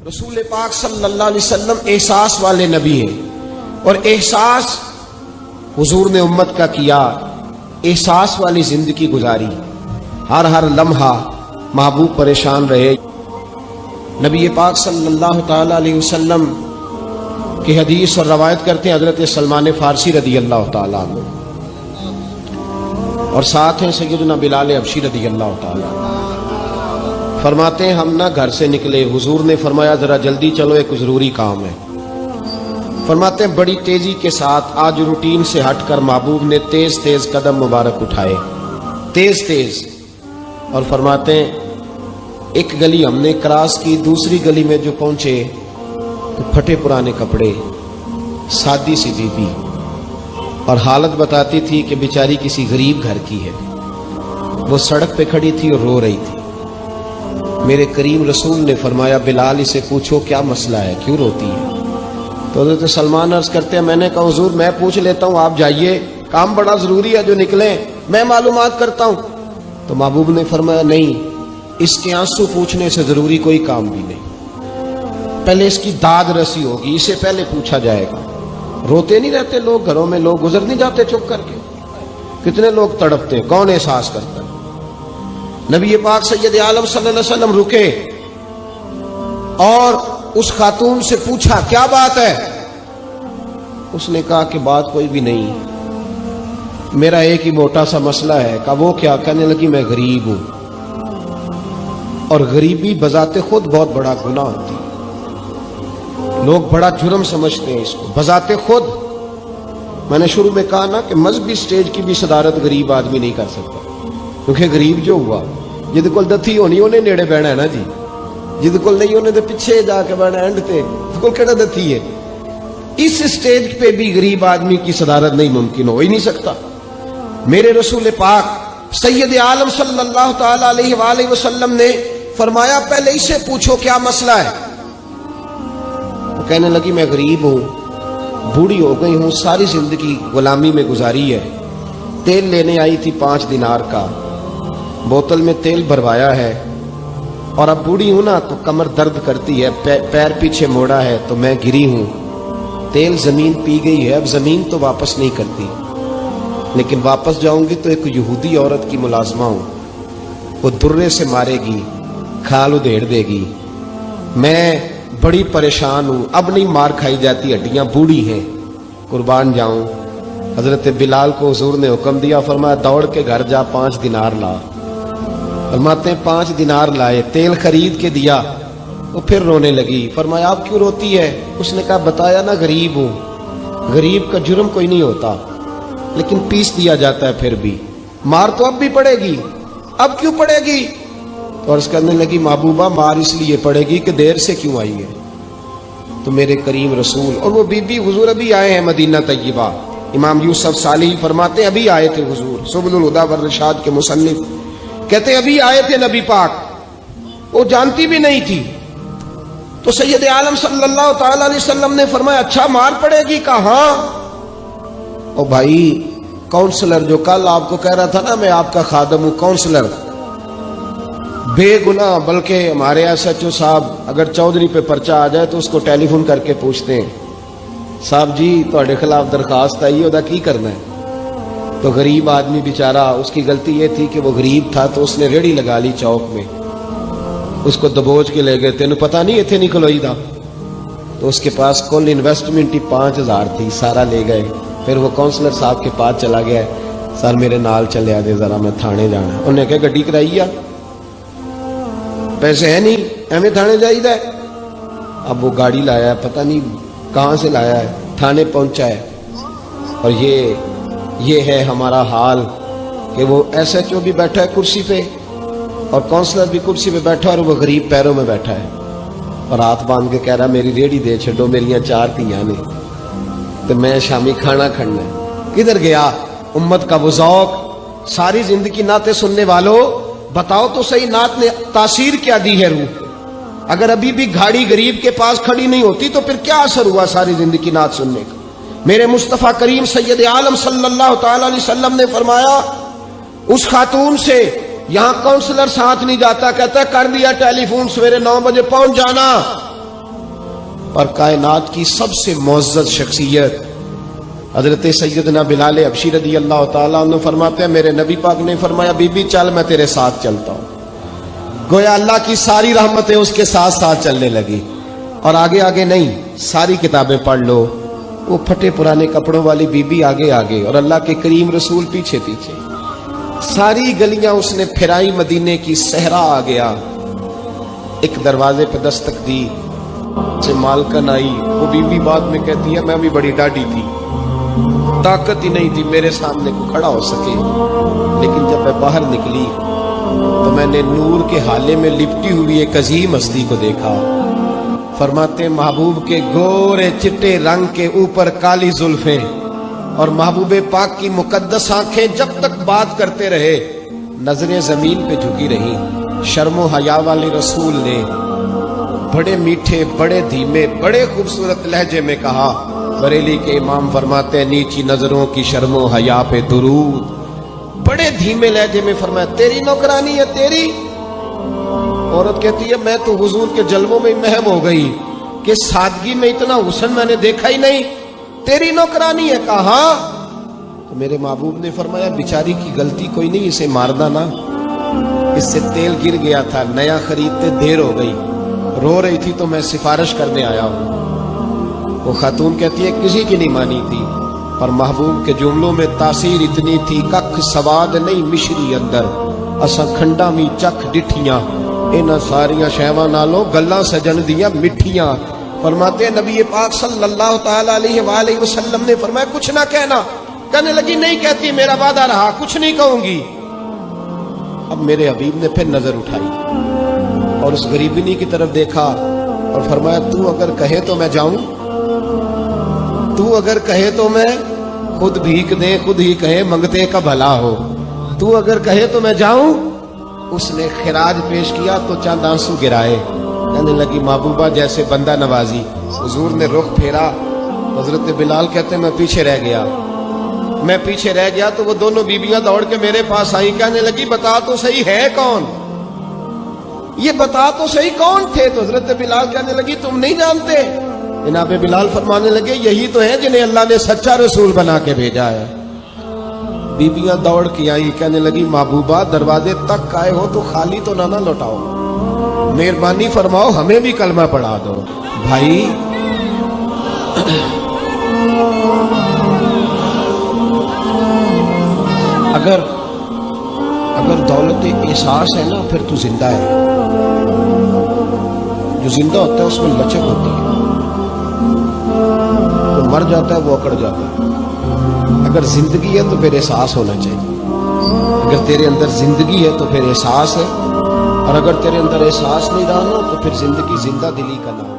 رسول پاک صلی اللہ علیہ وسلم احساس والے نبی ہیں، اور احساس حضور نے امت کا کیا، احساس والی زندگی گزاری، ہر لمحہ محبوب پریشان رہے۔ نبی پاک صلی اللہ تعالی علیہ وسلم کی حدیث اور روایت کرتے ہیں حضرت سلمان فارسی رضی اللہ تعالیٰ عنہ، اور ساتھ ہیں سیدنا بلال حبشی رضی اللہ تعالیٰ عنہ۔ فرماتے ہیں ہم نہ گھر سے نکلے، حضور نے فرمایا ذرا جلدی چلو، ایک ضروری کام ہے۔ فرماتے ہیں بڑی تیزی کے ساتھ آج روٹین سے ہٹ کر محبوب نے تیز تیز قدم مبارک اٹھائے، تیز تیز، اور فرماتے ہیں ایک گلی ہم نے کراس کی، دوسری گلی میں جو پہنچے تو پھٹے پرانے کپڑے، سادی سی بی بی، اور حالت بتاتی تھی کہ بیچاری کسی غریب گھر کی ہے، وہ سڑک پہ کھڑی تھی اور رو رہی تھی۔ میرے کریم رسول نے فرمایا بلال اسے پوچھو کیا مسئلہ ہے، کیوں روتی ہے؟ تو حضرت سلمان عرض کرتے ہیں میں نے کہا حضور میں پوچھ لیتا ہوں، آپ جائیے، کام بڑا ضروری ہے جو نکلیں، میں معلومات کرتا ہوں۔ تو محبوب نے فرمایا نہیں، اس کے آنسو پوچھنے سے ضروری کوئی کام بھی نہیں، پہلے اس کی داد رسی ہوگی، اسے پہلے پوچھا جائے گا۔ روتے نہیں رہتے لوگ گھروں میں، لوگ گزر نہیں جاتے چپ کر کے، کتنے لوگ تڑپتے ہیں، کون احساس کرتا ہے؟ نبی پاک سید عالم صلی اللہ علیہ وسلم رکے اور اس خاتون سے پوچھا کیا بات ہے؟ اس نے کہا کہ بات کوئی بھی نہیں، میرا ایک ہی موٹا سا مسئلہ ہے۔ کہا وہ کیا؟ کہنے لگی میں غریب ہوں، اور غریبی بذات خود بہت بڑا گناہ ہوتی ہے، لوگ بڑا جرم سمجھتے ہیں اس کو بذات خود۔ میں نے شروع میں کہا نا کہ مذہبی سٹیج کی بھی صدارت غریب آدمی نہیں کر سکتا، کیونکہ غریب جو ہوا جد کول دتھی ہونی انہیں نیڑے بہنا ہے نا جی، جد کول نہیں انہیں دے پیچھے جا کے بہنا اینڈ تے کول کیڑا دتھی ہے۔ اس سٹیج پہ بھی غریب آدمی کی صدارت نہیں ممکن ہو ہی نہیں سکتا۔ میرے رسول پاک سید عالم صلی اللہ تعالی علیہ وآلہ وسلم نے فرمایا پہلے اسے پوچھو کیا مسئلہ ہے۔ وہ کہنے لگی میں غریب ہوں، بوڑھی ہو گئی ہوں، ساری زندگی غلامی میں گزاری ہے، تیل لینے آئی تھی 5 دینار کا، بوتل میں تیل بھروایا ہے، اور اب بوڑھی ہوں نا تو کمر درد کرتی ہے، پیر پیچھے موڑا ہے تو میں گری ہوں، تیل زمین پی گئی ہے، اب زمین تو واپس نہیں کرتی، لیکن واپس جاؤں گی تو ایک یہودی عورت کی ملازمہ ہوں، وہ درے سے مارے گی، کھال ادھیڑ دے گی، میں بڑی پریشان ہوں، اب نہیں مار کھائی جاتی، ہڈیاں بوڑھی ہیں، قربان جاؤں۔ حضرت بلال کو حضور نے حکم دیا، فرمایا دوڑ کے گھر جا 5 دینار لا۔ فرماتے ہیں 5 دینار لائے، تیل خرید کے دیا، وہ پھر رونے لگی۔ فرمایا آپ کیوں روتی ہے؟ اس نے کہا بتایا نا غریب ہوں، غریب کا جرم کوئی نہیں ہوتا، لیکن پیس دیا جاتا ہے، پھر بھی مار تو اب بھی پڑے گی، اب کیوں پڑے گی؟ اور اس کرنے لگی محبوبہ مار اس لیے پڑے گی کہ دیر سے کیوں آئی ہے۔ تو میرے کریم رسول اور وہ بی بی حضور ابھی آئے ہیں مدینہ طیبہ، امام یوسف صالحی فرماتے ہیں ابھی آئے تھے حضور، سبل الہدی والرشاد کے مصنف کہتے ہیں ابھی آئے تھے نبی پاک، وہ جانتی بھی نہیں تھی۔ تو سید عالم صلی اللہ تعالی علیہ وسلم نے فرمایا اچھا مار پڑے گی؟ کہا ہاں۔ او بھائی کونسلر جو کل آپ کو کہہ رہا تھا نا میں آپ کا خادم ہوں، کونسلر بے گناہ، بلکہ ہمارے SHO صاحب اگر چودھری پہ پرچہ آ جائے تو اس کو ٹیلی فون کر کے پوچھتے ہیں صاحب جی تہاڈے خلاف درخواست آئی ہے، ادا کی کرنا ہے؟ تو غریب آدمی بیچارہ، اس کی غلطی یہ تھی کہ وہ غریب تھا تو اس نے ریڑھی لگا لی چوک میں، اس کو دبوچ کے لے گئے، تینوں پتہ نہیں اتنے نہیں کھلوئی تھا، تو اس کے پاس کل انویسٹمنٹ ہی 5000 تھی، سارا لے گئے۔ پھر وہ کونسلر صاحب کے پاس چلا گیا، سر میرے نال چلے آدھے ذرا میں تھانے جانا ہے۔ انہوں نے کہا گڈی کرائی ہے، پیسے ہے نہیں ایویں تھانے جائیدا ہے۔ اب وہ گاڑی لایا ہے، پتہ نہیں کہاں سے لایا ہے، تھانے پہنچا ہے، اور یہ ہے ہمارا حال کہ وہ SHO بھی بیٹھا ہے کرسی پہ اور کونسلر بھی کرسی پہ بیٹھا اور وہ غریب پیروں میں بیٹھا ہے، اور ہاتھ باندھ کے کہہ رہا میری ریڑھی دے چھڈو، میریاں 4 دھیاں نے تو میں شامی کھانا کھڑنا ہے۔ کدھر گیا امت کا وہ ذوق؟ ساری زندگی نعتیں سننے والوں بتاؤ تو صحیح نعت نے تاثیر کیا دی ہے روح؟ اگر ابھی بھی گھاڑی غریب کے پاس کھڑی نہیں ہوتی تو پھر کیا اثر ہوا ساری زندگی نعت سننے کا؟ میرے مصطفیٰ کریم سید عالم صلی اللہ تعالی علیہ وسلم نے فرمایا اس خاتون سے یہاں کونسلر ساتھ نہیں جاتا، کہتا ہے کر دیا ٹیلی فون، سویرے 9 بجے پہنچ جانا، اور کائنات کی سب سے معزز شخصیت حضرت سیدنا بلال حبشی رضی اللہ تعالیٰ عنہ فرماتے ہیں میرے نبی پاک نے فرمایا بی بی چل میں تیرے ساتھ چلتا ہوں. گویا اللہ کی ساری رحمتیں اس کے ساتھ ساتھ چلنے لگی. اور آگے آگے نہیں, ساری کتابیں پڑھ لو, وہ پھٹے پرانے کپڑوں والی بی بی آگے آگے اور اللہ کے کریم رسول پیچھے پیچھے. ساری گلیاں اس نے پھرائی, مدینے کی صحرا آ گیا. ایک دروازے پہ دستک دی, سے مالکن آئی. وہ بی بی بعد میں کہتی ہے میں بھی بڑی ڈاڈی تھی, طاقت ہی نہیں تھی میرے سامنے کو کھڑا ہو سکے, لیکن جب میں باہر نکلی تو میں نے نور کے حالے میں لپٹی ہوئی ایک عظیم ہستی کو دیکھا. فرماتے محبوب کے گورے چٹے رنگ کے اوپر کالی زلفیں اور محبوب پاک کی مقدس آنکھیں جب تک بات کرتے رہے نظریں زمین پہ جھکی رہی. شرم و حیا والے رسول نے بڑے میٹھے, بڑے دھیمے, بڑے خوبصورت لہجے میں کہا. بریلی کے امام فرماتے ہیں نیچی نظروں کی شرم و حیا پہ درود. بڑے دھیمے لہجے میں فرمایا تیری نوکرانی ہے تیری. عورت کہتی ہے میں تو حضور کے جلووں میں محو ہو گئی کہ سادگی میں اتنا حسن میں نے دیکھا ہی نہیں, تیری نوکرانی ہے. کہا تو میرے محبوب نے فرمایا بیچاری کی غلطی کوئی نہیں, اسے مارنا نا, اس سے تیل گر گیا تھا, نیا خریدتے دیر ہو گئی, رو رہی تھی تو میں سفارش کرنے آیا ہوں. وہ خاتون کہتی ہے کسی کی نہیں مانی تھی, اور محبوب کے جملوں میں تاثیر اتنی تھی ککھ سواد نہیں مشری اندر, اساں کھنڈا می چکھ ڈٹھیاں انہاں ساریاں شیواں نالوں گلاں سجن دیاں مٹھیاں. فرماتے ہیں نبی پاک صلی اللہ تعالی علیہ وآلہ وسلم نے فرمایا کچھ نہ کہنا. کہنے لگی نہیں کہتی, میرا وعدہ رہا, کچھ نہیں کہوں گی. اب میرے حبیب نے پھر نظر اٹھائی اور اس غریبنی کی طرف دیکھا اور فرمایا تو اگر کہے تو میں جاؤں, تو اگر کہے تو میں خود بھیک دے, خود ہی کہے منگتے کا بھلا ہو, تو اگر کہے تو میں جاؤں. اس نے خراج پیش کیا تو چند آنسو گرائے. کہنے لگی محبوبہ جیسے بندہ نوازی. حضور نے رخ پھیرا, حضرت بلال کہتے میں پیچھے رہ گیا تو وہ دونوں بیویاں دوڑ کے میرے پاس آئی. کہنے لگی بتا تو صحیح ہے کون, یہ بتا تو صحیح کون تھے. تو حضرت بلال کہنے لگی تم نہیں جانتے. جناب بلال فرمانے لگے یہی تو ہیں جنہیں اللہ نے سچا رسول بنا کے بھیجا ہے. بیبیاں دوڑ کے آئی, کہنے لگی محبوبہ دروازے تک آئے ہو تو خالی تو نہ لوٹاؤ, مہربانی فرماؤ ہمیں بھی کلمہ پڑھا دو. بھائی اگر دولت احساس ہے نا پھر تو زندہ ہے. جو زندہ ہوتا ہے اس میں لچک ہوتی ہے, جو مر جاتا ہے وہ اکڑ جاتا ہے. اگر زندگی ہے تو پھر احساس ہونا چاہیے. اگر تیرے اندر زندگی ہے تو پھر احساس ہے, اور اگر تیرے اندر احساس نہیں رہا نا تو پھر زندگی زندہ دلی کا نام.